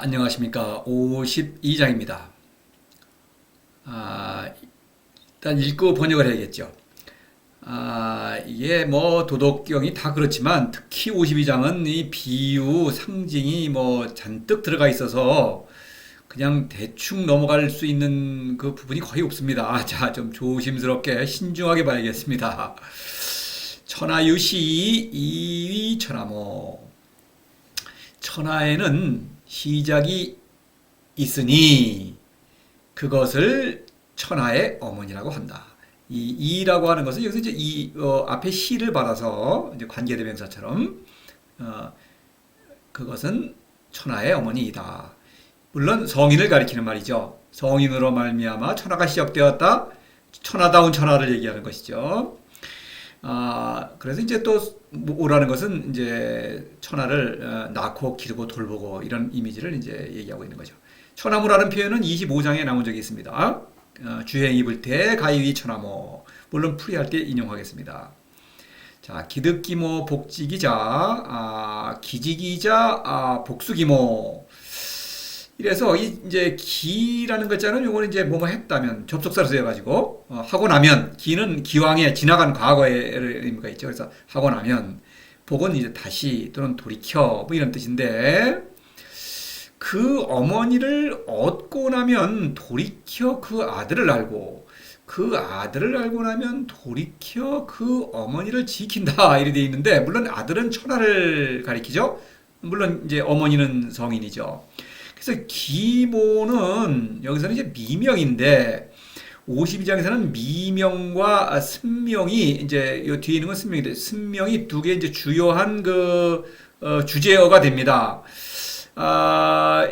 안녕하십니까. 52장입니다. 일단 읽고 번역을 해야겠죠. 이게 뭐 도덕경이 다 그렇지만 특히 52장은 이 비유, 상징이 뭐 잔뜩 들어가 있어서 그냥 대충 넘어갈 수 있는 그 부분이 거의 없습니다. 자, 좀 조심스럽게 신중하게 봐야겠습니다. 천하유시 이위천하모. 천하에는 시작이 있으니 그것을 천하의 어머니라고 한다. 이 이라고 하는 것은 여기서 이제 앞에 시를 받아서 이제 관계대명사처럼 어, 그것은 천하의 어머니이다. 물론 성인을 가리키는 말이죠. 성인으로 말미암아 천하가 시작되었다. 천하다운 천하를 얘기하는 것이죠. 그래서 이제 또 오라는 것은 이제 천하를 낳고 기르고 돌보고 이런 이미지를 이제 얘기하고 있는 거죠. 천하무라는 표현은 25장에 나온 적이 있습니다. 주행 입을 때 가이위 천하모. 물론 풀이할 때 인용하겠습니다. 자, 기득기모 복지기자, 기지기자, 복수기모. 이래서 이제 기라는 글자는 요거는 이제 뭐뭐 했다면 접속사로 쓰여가지고 하고 나면 기는 기왕에 지나간 과거의 의미가 있죠. 그래서 하고 나면 복은 이제 다시 또는 돌이켜 뭐 이런 뜻인데 그 어머니를 얻고 나면 돌이켜 그 아들을 알고 그 아들을 알고 나면 돌이켜 그 어머니를 지킨다 이렇게 돼 있는데 물론 아들은 천하를 가리키죠. 물론 이제 어머니는 성인이죠. 그래서 기모는 여기서는 이제 미명인데 52장에서는 미명과 승명이 이제 요 뒤에 있는 건 승명인데 승명이 두 개 이제 주요한 그 주제어가 됩니다. 아,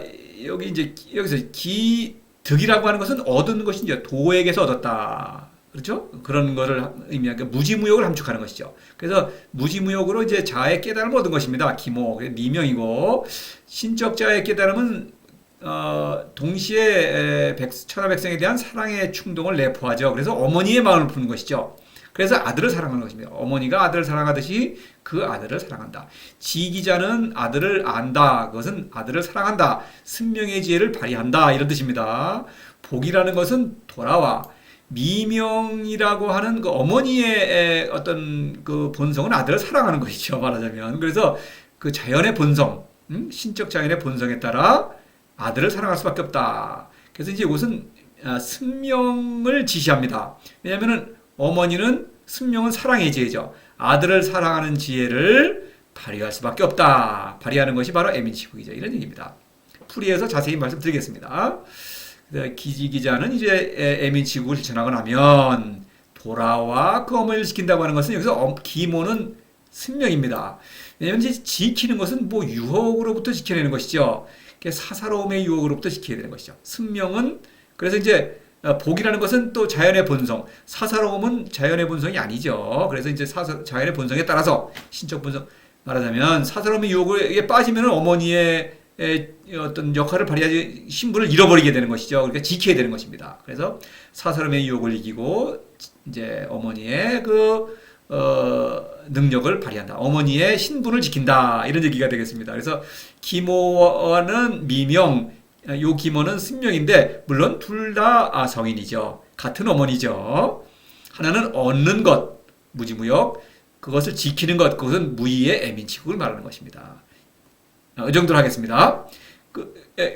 여기 이제 여기서 기득이라고 하는 것은 얻은 것이 이제 도에게서 얻었다. 그렇죠? 그런 거를 의미하는 무지무욕을 함축하는 것이죠. 그래서 무지무욕으로 이제 자의 깨달음을 얻은 것입니다. 기모, 미명이고 신적자의 깨달음은 동시에 천하 백성에 대한 사랑의 충동을 내포하죠. 그래서 어머니의 마음을 푸는 것이죠. 그래서 아들을 사랑하는 것입니다. 어머니가 아들을 사랑하듯이 그 아들을 사랑한다. 지기자는 아들을 안다. 그것은 아들을 사랑한다. 승명의 지혜를 발휘한다. 이런 뜻입니다. 복이라는 것은 돌아와. 미명이라고 하는 그 어머니의 어떤 그 본성은 아들을 사랑하는 것이죠. 말하자면. 그래서 그 자연의 본성, 신적 자연의 본성에 따라 아들을 사랑할 수밖에 없다. 그래서 이제 이것은 승명을 지시합니다. 왜냐하면은 어머니는 승명은 사랑의 지혜죠. 아들을 사랑하는 지혜를 발휘할 수밖에 없다. 발휘하는 것이 바로 애민치국이죠. 이런 얘기입니다. 풀이해서 자세히 말씀드리겠습니다. 기지기자는 이제 애민치국을 실천하고 나면 돌아와 그 어머니를 지킨다고 하는 것은 여기서 기모는 승명입니다. 왜냐하면 이제 지키는 것은 뭐 유혹으로부터 지켜내는 것이죠. 사사로움의 유혹으로부터 지켜야 되는 것이죠. 승명은 그래서 이제 복이라는 것은 또 자연의 본성, 사사로움은 자연의 본성이 아니죠. 그래서 이제 자연의 본성에 따라서 신적 본성 말하자면 사사로움의 유혹에 빠지면 어머니의 어떤 역할을 발휘하지 신분을 잃어버리게 되는 것이죠. 그러니까 지켜야 되는 것입니다. 그래서 사사로움의 유혹을 이기고 이제 어머니의 그 능력을 발휘한다. 어머니의 신분을 지킨다. 이런 얘기가 되겠습니다. 그래서 기모는 미명, 요 기모는 승명인데 물론 둘 다 성인이죠. 같은 어머니죠. 하나는 얻는 것, 무지무역, 그것을 지키는 것, 그것은 무의의 애민치국을 말하는 것입니다. 이 정도로 하겠습니다.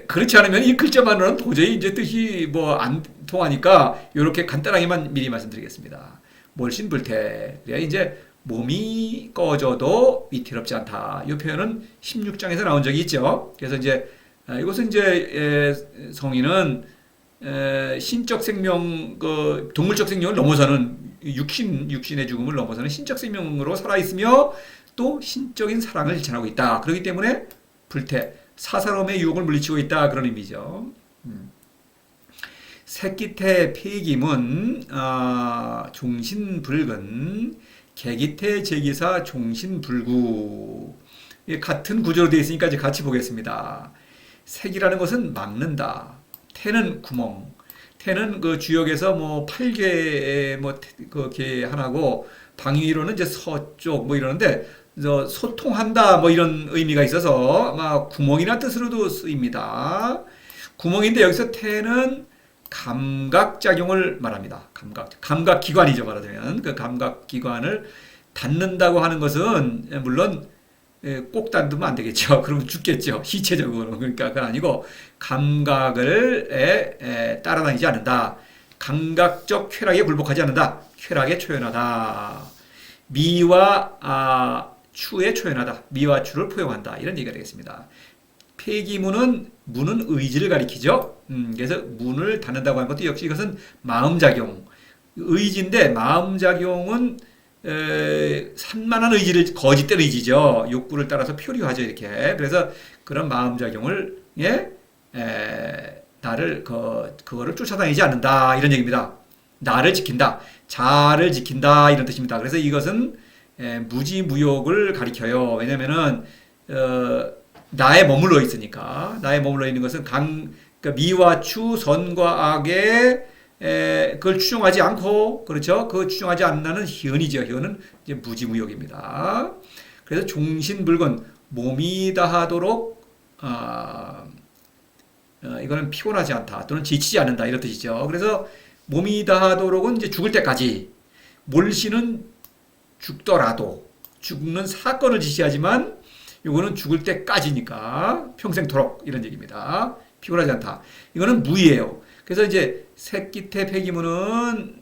그렇지 않으면 이 글자만으로는 도저히 이제 뜻이 뭐 안 통하니까 이렇게 간단하게만 미리 말씀드리겠습니다. 몰신불태. 그래야 이제 몸이 꺼져도 위태롭지 않다. 이 표현은 16장에서 나온 적이 있죠. 그래서 이제 이것은 이제 성인은 신적 생명, 그 동물적 생명을 넘어서는 육신의 죽음을 넘어서는 신적 생명으로 살아 있으며 또 신적인 사랑을 실천하고 있다. 그렇기 때문에 불태, 사사로움의 유혹을 물리치고 있다. 그런 의미죠. 새끼태 폐기문 종신불근 개기태 제기사 종신불구 같은 구조로 되어 있으니까 이제 같이 보겠습니다. 색이라는 것은 막는다. 태는 구멍. 태는 그 주역에서 뭐 8개 뭐그 개 하나고 방위로는 이제 서쪽 뭐 이러는데 소통한다 뭐 이런 의미가 있어서 아마 구멍이라는 뜻으로도 쓰입니다. 구멍인데 여기서 태는 감각작용을 말합니다. 감각기관이죠, 말하자면. 그 감각기관을 닫는다고 하는 것은 물론 꼭 닫으면 안 되겠죠. 그러면 죽겠죠. 시체적으로. 그러니까 그건 아니고 감각을 따라다니지 않는다. 감각적 쾌락에 굴복하지 않는다. 쾌락에 초연하다. 미와 추에 초연하다. 미와 추를 포용한다. 이런 얘기가 되겠습니다. 폐기문은 문은 의지를 가리키죠. 그래서 문을 닫는다고 하는 것도 역시 이것은 마음작용. 의지인데 마음작용은 산만한 의지를 거짓된 의지죠. 욕구를 따라서 표류하죠. 이렇게. 그래서 그런 마음작용을 나를 그거를 쫓아다니지 않는다. 이런 얘기입니다. 나를 지킨다. 자를 지킨다. 이런 뜻입니다. 그래서 이것은 무지무욕을 가리켜요. 왜냐면은 나에 머물러 있으니까. 나에 머물러 있는 것은 그러니까 미와 추, 선과 악에 그걸 추종하지 않고, 그렇죠? 그 추종하지 않는다는 희언이죠. 희언은 이제 무지무욕입니다. 그래서 종신불건, 몸이 다하도록, 이거는 피곤하지 않다. 또는 지치지 않는다. 이런 뜻이죠. 그래서 몸이 다하도록은 이제 죽을 때까지, 몰시는 죽더라도, 죽는 사건을 지시하지만, 이거는 죽을 때까지니까 평생토록 이런 얘기입니다. 피곤하지 않다. 이거는 무의예요. 그래서 이제 새끼태 폐기문은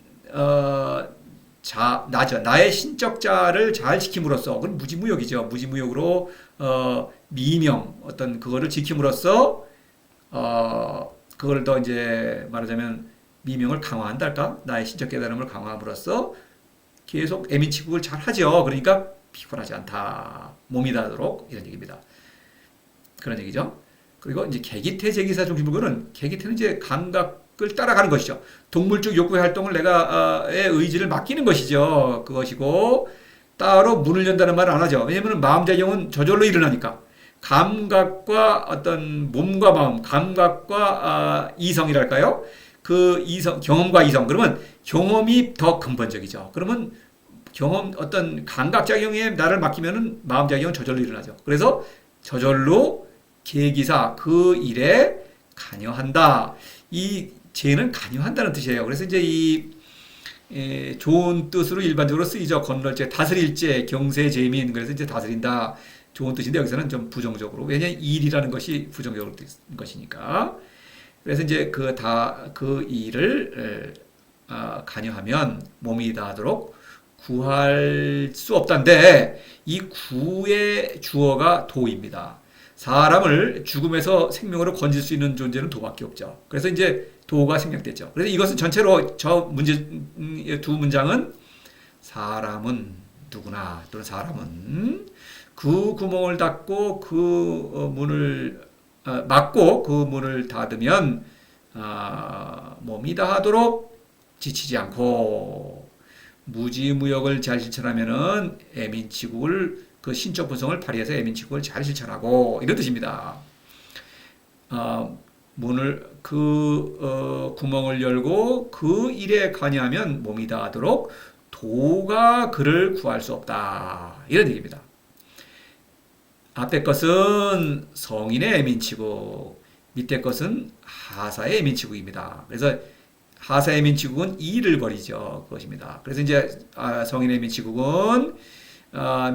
나죠. 나의 신적 자를 잘 지킴으로써 그건 무지무욕이죠. 무지무욕으로 미명 어떤 그거를 지킴으로써 그걸 더 이제 말하자면 미명을 강화한달까? 나의 신적 깨달음을 강화함으로써 계속 애민치국을 잘 하죠. 그러니까 피곤하지 않다. 몸이 닿도록 이런 얘기입니다. 그런 얘기죠. 그리고 이제 계기태 제기사 중심불건은 계기태는 이제 감각을 따라가는 것이죠. 동물적 욕구의 활동을 내가의 의지를 맡기는 것이죠. 그것이고 따로 문을 연다는 말은 안 하죠. 왜냐하면 마음작용은 저절로 일어나니까 감각과 어떤 몸과 마음, 감각과 이성이랄까요? 그 이성, 경험과 이성. 그러면 경험이 더 근본적이죠. 그러면 어떤 감각작용에 나를 맡기면은 마음작용은 저절로 일어나죠. 그래서 저절로 계기사 그 일에 관여한다. 이 죄는 관여한다는 뜻이에요. 그래서 이제 이 좋은 뜻으로 일반적으로 쓰이죠. 건널죄, 다스릴죄, 경세, 재민. 그래서 이제 다스린다. 좋은 뜻인데 여기서는 좀 부정적으로. 왜냐하면 일이라는 것이 부정적으로 뜻인 것이니까. 그래서 이제 그 일을 관여하면 몸이 다하도록 구할 수 없다는데 이 구의 주어가 도입니다. 사람을 죽음에서 생명으로 건질 수 있는 존재는 도밖에 없죠. 그래서 이제 도가 생략됐죠. 그래서 이것은 전체로 두 문장은 사람은 누구나 또는 사람은 그 구멍을 닫고 그 문을 막고 그 문을 닫으면 몸이 다하도록 지치지 않고 무지무역을 잘 실천하면은 애민치국을 그 신적 분성을 발휘해서 애민치국을 잘 실천하고 이런 뜻입니다. 구멍을 열고 그 일에 관여하면 몸이 다하도록 도가 그를 구할 수 없다 이런 얘기입니다. 앞에 것은 성인의 애민치국, 밑에 것은 하사의 애민치국입니다. 그래서 하사의 애민치국은 이를 버리죠. 그것입니다. 그래서 이제 성인의 애민치국은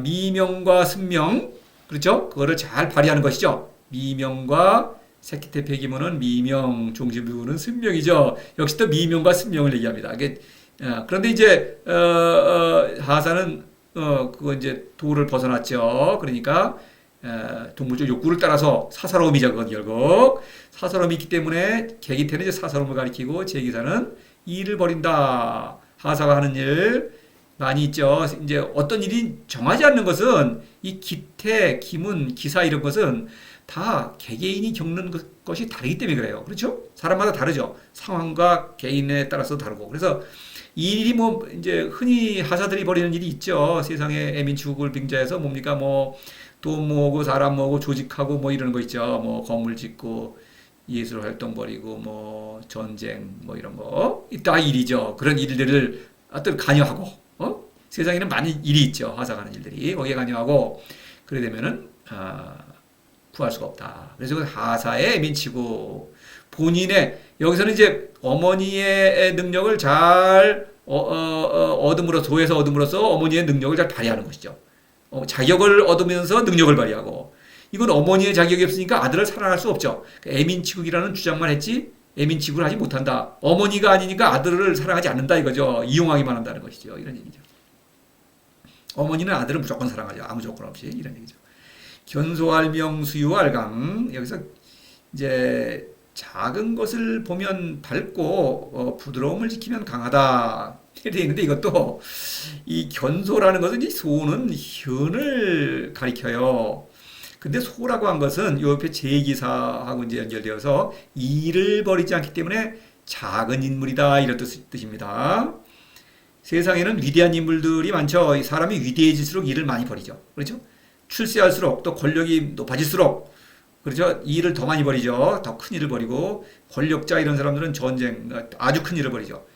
미명과 승명, 그렇죠? 그거를 잘 발휘하는 것이죠. 미명과 새끼태 폐기문은 미명, 종신불구는 승명이죠. 역시 또 미명과 승명을 얘기합니다. 그런데 이제 하사는 그거 이제 도를 벗어났죠. 그러니까 동물적 욕구를 따라서 사사로움이죠. 그건 결국 사사로움이 있기 때문에 계기태는 이제 사사로움을 가리키고 제기사는 일을 벌인다. 하사가 하는 일 많이 있죠. 이제 어떤 일이 정하지 않는 것은 이 기태, 기문, 기사 이런 것은 다 개개인이 겪는 것이 다르기 때문에 그래요. 그렇죠? 사람마다 다르죠. 상황과 개인에 따라서 다르고. 그래서 이 일이 뭐 이제 흔히 하사들이 벌이는 일이 있죠. 세상에 애민치국을 빙자해서 뭡니까 뭐 돈 모으고 사람 모으고 조직하고 뭐 이런 거 있죠. 뭐 건물 짓고 예술 활동 벌이고 뭐 전쟁 뭐 이런 거 다 일이죠. 그런 일들을 어떤 관여하고 세상에는 많은 일이 있죠. 하사가는 일들이. 거기에 관여하고 그래 되면은 구할 수가 없다. 그래서 그 하사에 민치고 본인의 여기서는 이제 어머니의 능력을 잘 얻음으로써 도에서 얻음으로써 어머니의 능력을 잘 발휘하는 것이죠. 자격을 얻으면서 능력을 발휘하고 이건 어머니의 자격이 없으니까 아들을 사랑할 수 없죠. 애민치국이라는 주장만 했지 애민치국을 하지 못한다. 어머니가 아니니까 아들을 사랑하지 않는다 이거죠. 이용하기만 한다는 것이죠. 이런 얘기죠. 어머니는 아들을 무조건 사랑하죠. 아무 조건 없이 이런 얘기죠. 견소알명 수유알강 여기서 이제 작은 것을 보면 밝고 부드러움을 지키면 강하다. 이렇게 있는데 이것도 이 견소라는 것은 이 소는 현을 가리켜요. 근데 소라고 한 것은 요 옆에 제기사하고 이제 연결되어서 일을 벌이지 않기 때문에 작은 인물이다 이런 뜻입니다. 세상에는 위대한 인물들이 많죠. 사람이 위대해질수록 일을 많이 벌이죠. 그렇죠? 출세할수록 또 권력이 높아질수록 그렇죠? 일을 더 많이 벌이죠. 더 큰 일을 벌이고 권력자 이런 사람들은 전쟁 아주 큰 일을 벌이죠.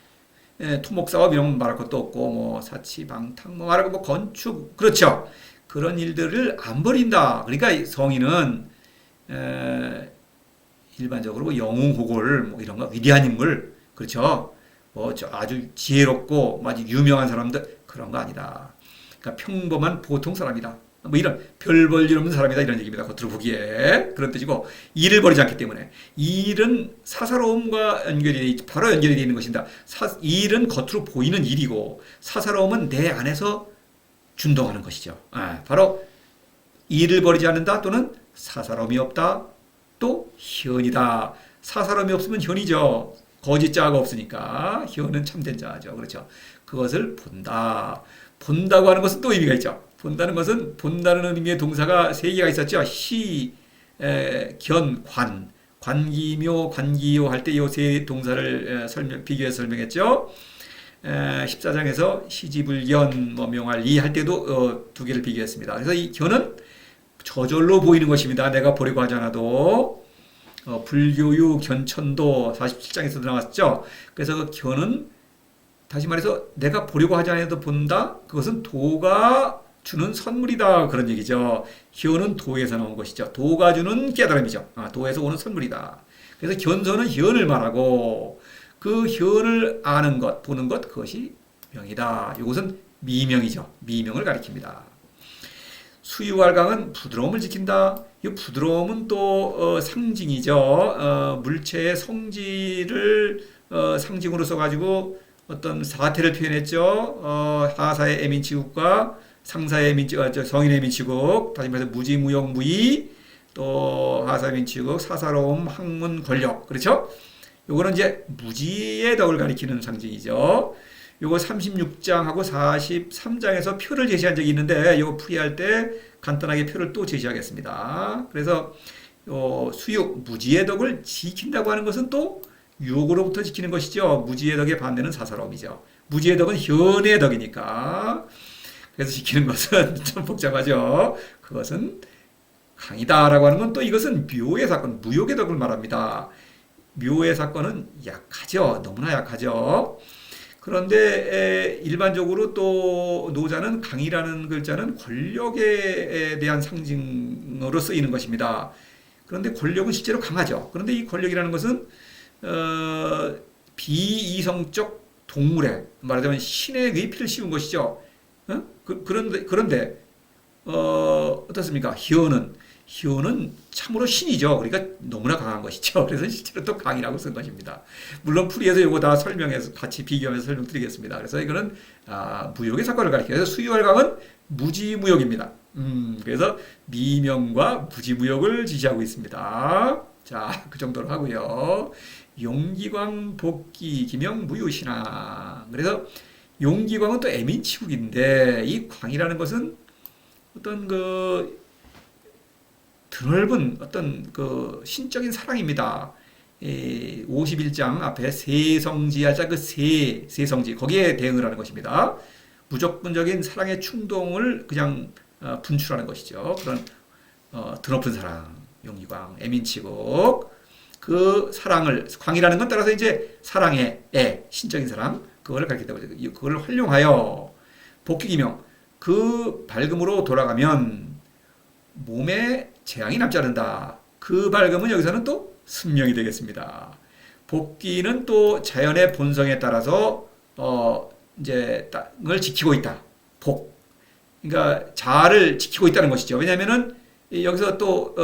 토목사업 이런 말할 것도 없고 뭐 사치방탕 뭐 말하고 뭐 건축 그렇죠. 그런 일들을 안 벌인다. 그러니까 성인은 일반적으로 뭐 영웅호골 뭐 이런 거 위대한 인물 그렇죠. 뭐 아주 지혜롭고 아주 유명한 사람들 그런 거 아니다. 그러니까 평범한 보통 사람이다. 뭐 이런 별 볼 일 없는 사람이다 이런 얘기입니다. 겉으로 보기에 그런 뜻이고 일을 벌이지 않기 때문에 일은 사사로움과 바로 연결이 되어 있는 것입니다. 일은 겉으로 보이는 일이고 사사로움은 내 안에서 준동하는 것이죠. 바로 일을 벌이지 않는다 또는 사사로움이 없다 또 현이다. 사사로움이 없으면 현이죠. 거짓 자가 없으니까 현은 참된 자죠. 그렇죠. 그것을 본다. 본다고 하는 것은 또 의미가 있죠. 본다는 것은 본다는 의미의 동사가 세 개가 있었죠. 시, 견, 관. 관기묘, 관기요 할 때 이 세 동사를 비교해서 설명했죠. 14장에서 시지불견, 뭐 명할이 할 때도 두 개를 비교했습니다. 그래서 이 견은 저절로 보이는 것입니다. 내가 보려고 하지 않아도. 불교유 견천도 47장에서도 나왔죠. 그래서 그 견은 다시 말해서 내가 보려고 하지 않아도 본다. 그것은 도가 주는 선물이다. 그런 얘기죠. 견은 도에서 나온 것이죠. 도가 주는 깨달음이죠. 도에서 오는 선물이다. 그래서 견서는 현을 말하고 그 현을 아는 것, 보는 것 그것이 명이다. 이것은 미명이죠. 미명을 가리킵니다. 수유활강은 부드러움을 지킨다. 이 부드러움은 또 상징이죠. 물체의 성질을 상징으로 써가지고 어떤 사태를 표현했죠. 하사의 애민치국과 상사의 성인의 애민치국, 다시 말해서 무지무용무의, 또 하사의 애민치국, 사사로움, 학문, 권력, 그렇죠? 요거는 이제 무지의 덕을 가리키는 상징이죠. 요거 36장하고 43장에서 표를 제시한 적이 있는데 요거 풀이할 때 간단하게 표를 또 제시하겠습니다. 그래서 수유, 무지의 덕을 지킨다고 하는 것은 또 유혹으로부터 지키는 것이죠. 무지의 덕의 반대는 사사로움이죠. 무지의 덕은 현의 덕이니까. 그래서 지키는 것은 좀 복잡하죠. 그것은 강이다라고 하는 건 또 이것은 묘의 사건, 무욕의 덕을 말합니다. 묘의 사건은 약하죠. 너무나 약하죠. 그런데 일반적으로 또 노자는 강이라는 글자는 권력에 대한 상징으로 쓰이는 것입니다. 그런데 권력은 실제로 강하죠. 그런데 이 권력이라는 것은 비이성적 동물에 말하자면 신의 의피를 씌운 것이죠. 그런데 어떻습니까? 현은 참으로 신이죠. 그러니까 너무나 강한 것이죠. 그래서 실제로 또 강이라고 쓴 것입니다. 물론 풀이해서 이거 다 설명해서 같이 비교하면서 설명드리겠습니다. 그래서 이거는 무욕의 사건을 가리켜요. 그래서 수유활강은 무지무욕입니다. 그래서 미명과 무지무욕을 지시하고 있습니다. 자, 그 정도로 하고요. 용기광 복기 기명 무유신앙. 그래서 용기광은 또 애민치국인데 이 광이라는 것은 어떤 드넓은 어떤 신적인 사랑입니다. 51장 앞에 세성지하자 그 세성지 거기에 대응을 하는 것입니다. 무조건적인 사랑의 충동을 그냥 분출하는 것이죠. 그런 드높은 사랑, 용기광, 애민치국 그 사랑을 광이라는 건 따라서 이제 사랑의 신적인 사랑 그걸 가르친다고 그걸 활용하여 복귀기명. 그 밝음으로 돌아가면 몸에 재앙이 남지 않는다. 그 밝음은 여기서는 또 순명이 되겠습니다. 복귀는 또 자연의 본성에 따라서 이제 땅을 지키고 있다. 복. 그러니까 자아를 지키고 있다는 것이죠. 왜냐하면은 여기서 또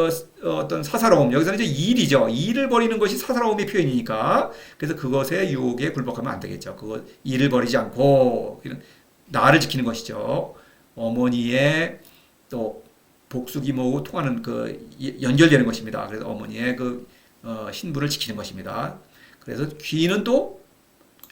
어떤 사사로움, 여기서는 이제 일이죠. 일을 벌이는 것이 사사로움의 표현이니까. 그래서 그것의 유혹에 굴복하면 안 되겠죠. 그거 일을 벌이지 않고 이런 나를 지키는 것이죠. 어머니의 또 복수기모하고 통하는 그 연결되는 것입니다. 그래서 어머니의 그 신부를 지키는 것입니다. 그래서 귀는 또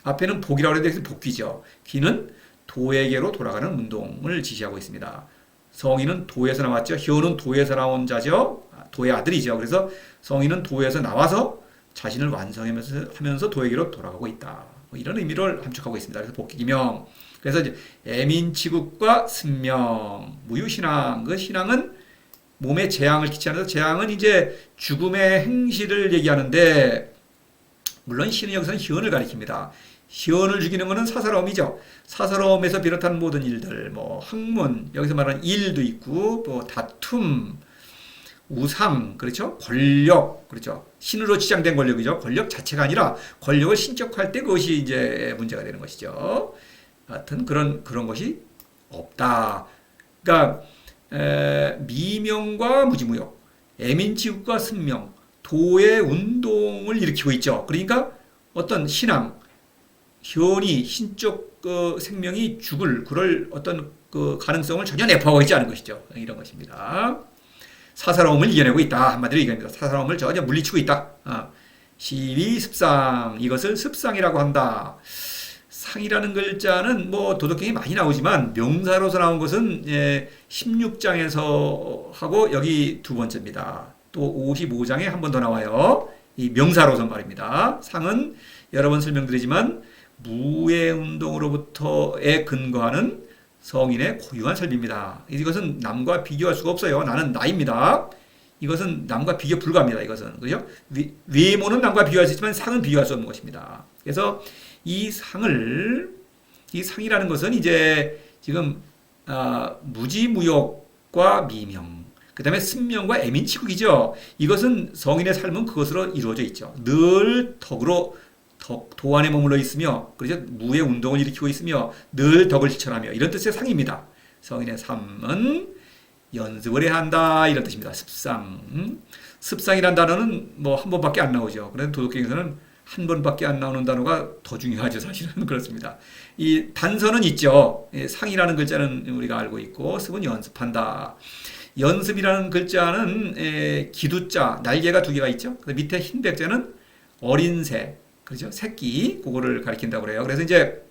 앞에는 복이라고 해서 복귀죠. 귀는 도에게로 돌아가는 운동을 지시하고 있습니다. 성인은 도에서 나왔죠. 효는 도에서 나온 자죠. 도의 아들이죠. 그래서 성인은 도에서 나와서 자신을 완성하면서 도에게로 돌아가고 있다. 뭐 이런 의미를 함축하고 있습니다. 그래서 복귀기명. 그래서 이제 애민치국과 승명, 무유신앙. 그 신앙은 몸에 재앙을 끼치면서 재앙은 이제 죽음의 행실을 얘기하는데 물론 신은 여기서는 희언을 가리킵니다. 희언을 죽이는 것은 사사로움이죠. 사사로움에서 비롯한 모든 일들, 뭐 학문, 여기서 말하는 일도 있고, 또 다툼, 우상, 그렇죠? 권력, 그렇죠? 신으로 치장된 권력이죠. 권력 자체가 아니라 권력을 신적할 때 그것이 이제 문제가 되는 것이죠. 하여튼 그런 것이 없다. 그러니까 미명과 무지무역, 애민치국과 승명, 도의 운동을 일으키고 있죠. 그러니까 어떤 신앙, 현이 신적 생명이 죽을 그럴 어떤 그 가능성을 전혀 내포하고 있지 않은 것이죠. 이런 것입니다. 사사로움을 이겨내고 있다. 한마디로 얘기합니다. 사사로움을 전혀 물리치고 있다. 시위 습상, 이것을 습상이라고 한다. 상이라는 글자는 뭐 도덕경이 많이 나오지만 명사로서 나온 것은 16장에서 하고 여기 두 번째입니다. 또 55장에 한 번 더 나와요. 이 명사로서 말입니다. 상은 여러 번 설명드리지만 무의 운동으로부터에 근거하는 성인의 고유한 삶입니다. 이것은 남과 비교할 수가 없어요. 나는 나입니다. 이것은 남과 비교 불가합니다. 이것은 그죠? 외모는 남과 비교할 수 있지만 상은 비교할 수 없는 것입니다. 그래서 이 상이라는 것은 이제 지금 무지무역과 미명, 그 다음에 승명과 애민치국이죠. 이것은 성인의 삶은 그것으로 이루어져 있죠. 늘 도 안에 머물러 있으며, 그렇죠? 무의 운동을 일으키고 있으며, 늘 덕을 실천하며, 이런 뜻의 상입니다. 성인의 삶은 연습을 해야 한다, 이런 뜻입니다. 습상. 습상이라는 단어는 뭐 한 번밖에 안 나오죠. 그런데 도덕경에서는 한 번밖에 안 나오는 단어가 더 중요하죠. 사실은 그렇습니다. 이 단서는 있죠. 상이라는 글자는 우리가 알고 있고, 습은 연습한다. 연습이라는 글자는 기두자, 날개가 두 개가 있죠. 밑에 흰 백자는 어린 새, 그렇죠? 새끼, 그거를 가리킨다고 그래요. 그래서 이제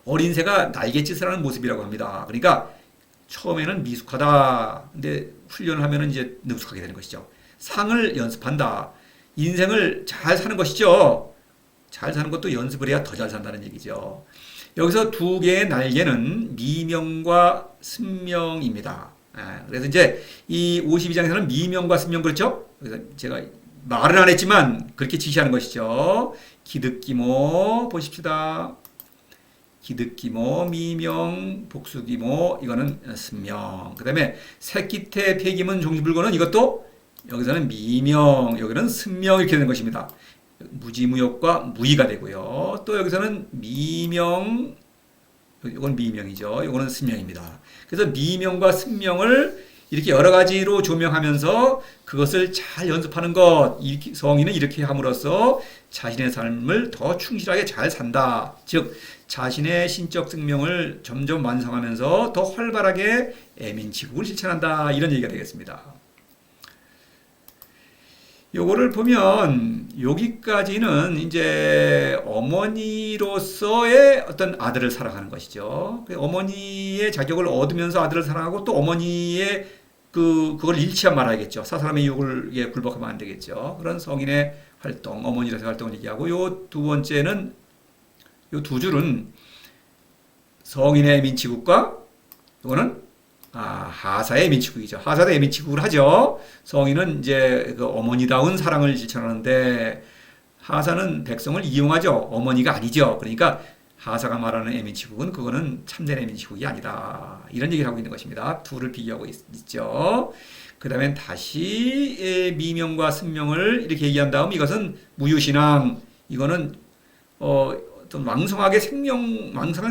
어린 새가 날갯짓을 하는 모습이라고 합니다. 그러니까 처음에는 미숙하다. 근데 훈련을 하면은 이제 능숙하게 되는 것이죠. 상을 연습한다. 인생을 잘 사는 것이죠. 잘 사는 것도 연습을 해야 더 잘 산다는 얘기죠. 여기서 두 개의 날개는 미명과 승명입니다. 그래서 이제 이 52장에서는 미명과 승명, 그렇죠? 그래서 제가 말은 안 했지만 그렇게 지시하는 것이죠. 기득기모 보십시다. 기득기모, 미명, 복수기모, 이거는 승명. 그 다음에 새끼태, 폐기문, 종지불고는 이것도 여기서는 미명, 여기는 승명 이렇게 되는 것입니다. 무지무역과 무의가 되고요. 또 여기서는 미명, 이건 미명이죠. 이거는 승명입니다. 그래서 미명과 승명을 이렇게 여러 가지로 조명하면서 그것을 잘 연습하는 것, 성인은 이렇게 함으로써 자신의 삶을 더 충실하게 잘 산다. 즉 자신의 신적 생명을 점점 완성하면서 더 활발하게 애민치국을 실천한다. 이런 얘기가 되겠습니다. 요거를 보면 여기까지는 이제 어머니로서의 어떤 아들을 사랑하는 것이죠. 어머니의 자격을 얻으면서 아들을 사랑하고 또 어머니의 그걸 잃지 말아야겠죠. 사사람의 유혹을 굴복하면 안 되겠죠. 그런 성인의 활동, 어머니로서의 활동을 얘기하고 요 두 번째는 요 두 줄은 성인의 민치국과 이거는 하사의 민치국이죠. 하사도 민치국을 하죠. 성인은 이제 그 어머니다운 사랑을 실천하는데 하사는 백성을 이용하죠. 어머니가 아니죠. 그러니까 하사가 말하는 에민치국은 그거는 참된 에민치국이 아니다. 이런 얘기를 하고 있는 것입니다. 둘을 비교하고 있죠. 그 다음에 다시 미명과 승명을 이렇게 얘기한 다음 이것은 무유신앙, 이거는 어떤 왕성한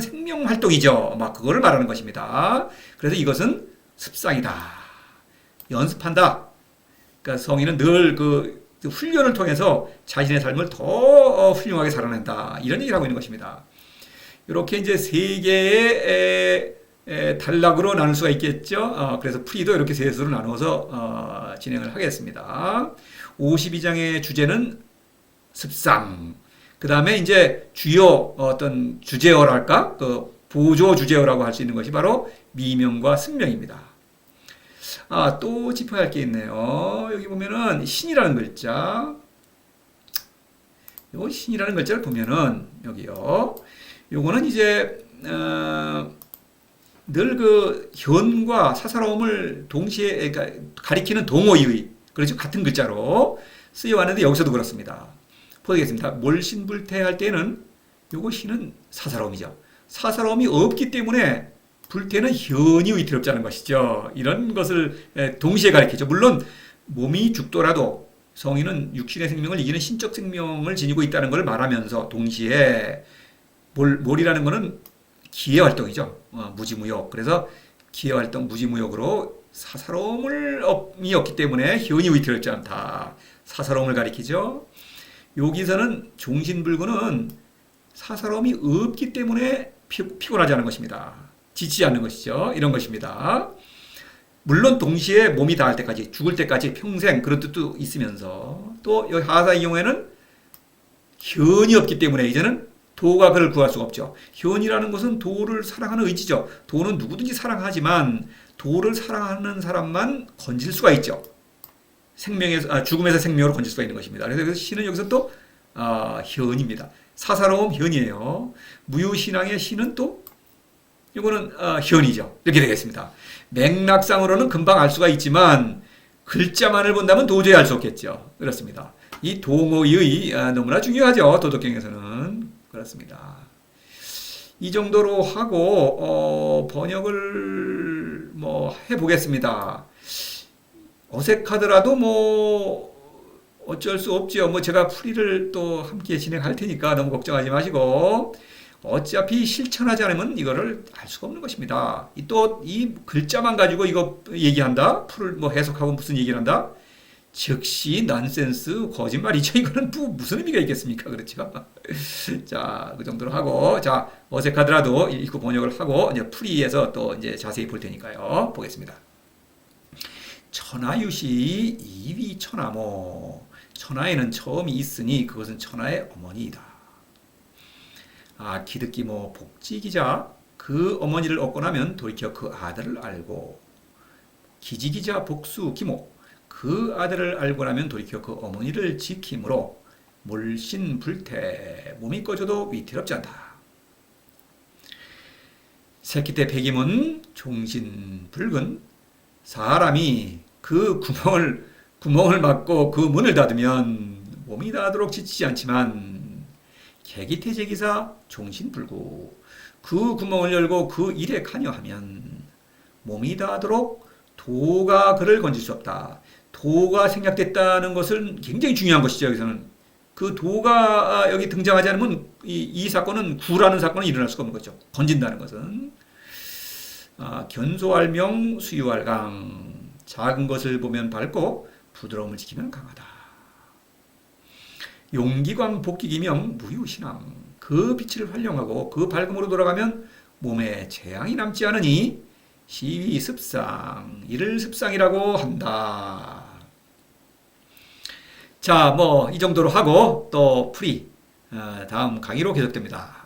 생명 활동이죠. 막 그거를 말하는 것입니다. 그래서 이것은 습상이다. 연습한다. 그러니까 성인은 늘 그 훈련을 통해서 자신의 삶을 더 훌륭하게 살아낸다. 이런 얘기를 하고 있는 것입니다. 이렇게 이제 세 개의 단락으로 나눌 수가 있겠죠. 그래서 풀이도 이렇게 세 수로 나누어서 진행을 하겠습니다. 52장의 주제는 습상. 그 다음에 이제 주요 어떤 주제어랄까, 그 보조 주제어라고 할 수 있는 것이 바로 미명과 승명입니다. 또 짚어야 할 게 있네요. 여기 보면은 신이라는 글자. 요 신이라는 글자를 보면은 여기요. 요거는 이제 늘 그 현과 사사로움을 동시에 그러니까 가리키는 동어의 그렇죠, 같은 글자로 쓰여왔는데 여기서도 그렇습니다. 보겠습니다. 몰신불태할 때는 요거 신은 사사로움이죠. 사사로움이 없기 때문에 불태는 현이 위태롭지 않은 것이죠. 이런 것을 동시에 가리키죠. 물론 몸이 죽더라도 성인은 육신의 생명을 이기는 신적 생명을 지니고 있다는 것을 말하면서 동시에 몰이라는 것은 기회활동이죠. 무지무욕. 그래서 기회활동 무지무욕으로 사사로움이 없기 때문에 현이 위태롭지 않다. 사사로움을 가리키죠. 여기서는 종신불구는 사사로움이 없기 때문에 피곤하지 않은 것입니다. 지치지 않는 것이죠. 이런 것입니다. 물론 동시에 몸이 닿을 때까지, 죽을 때까지 평생 그런 뜻도 있으면서 또 여기 하사의 경우에는 현이 없기 때문에 이제는 도가 그를 구할 수가 없죠. 현이라는 것은 도를 사랑하는 의지죠. 도는 누구든지 사랑하지만 도를 사랑하는 사람만 건질 수가 있죠. 죽음에서 생명으로 건질 수가 있는 것입니다. 그래서 신은 여기서 또 현입니다. 사사로움 현이에요. 무유신앙의 신은 또 이거는 현이죠. 이렇게 되겠습니다. 맥락상으로는 금방 알 수가 있지만 글자만을 본다면 도저히 알 수 없겠죠. 그렇습니다. 이 동어의 너무나 중요하죠. 도덕경에서는. 그렇습니다. 이 정도로 하고 번역을 뭐 해보겠습니다. 어색하더라도 뭐 어쩔 수 없죠. 뭐 제가 풀이를 또 함께 진행할 테니까 너무 걱정하지 마시고 어차피 실천하지 않으면 이거를 알 수가 없는 것입니다. 또 이 글자만 가지고 이거 얘기한다? 풀을 뭐 해석하고 무슨 얘기를 한다? 즉시 난센스 거짓말이죠. 이거는 무슨 의미가 있겠습니까? 그렇죠? 자, 그 정도로 하고, 자, 어색하더라도 읽고 번역을 하고, 이제 풀이에서 또 이제 자세히 볼 테니까요. 보겠습니다. 천하유시 이위천하모. 천하에는 처음이 있으니 그것은 천하의 어머니이다. 기득기모 복지기자, 그 어머니를 얻고 나면 돌이켜 그 아들을 알고, 기지기자 복수기모, 그 아들을 알고 나면 돌이켜 그 어머니를 지킴으로 몰신불태, 몸이 꺼져도 위태롭지 않다. 새끼 때 백임은 종신불근, 사람이 그 구멍을 막고 그 문을 닫으면 몸이 닿도록 지치지 않지만 개기태제기사 종신불구, 그 구멍을 열고 그 일에 관여하면 몸이 닿도록 도가 그를 건질 수 없다. 도가 생략됐다는 것은 굉장히 중요한 것이죠. 여기서는 그 도가 여기 등장하지 않으면 이 사건은 구라는 사건은 일어날 수가 없는 거죠. 건진다는 것은 견소알명 수유알강, 작은 것을 보면 밝고 부드러움을 지키면 강하다. 용기광 복기기명 무유신앙, 그 빛을 활용하고 그 밝음으로 돌아가면 몸에 재앙이 남지 않으니 시위 습상, 이를 습상이라고 한다. 자, 뭐 이 정도로 하고 또 풀이 다음 강의로 계속됩니다.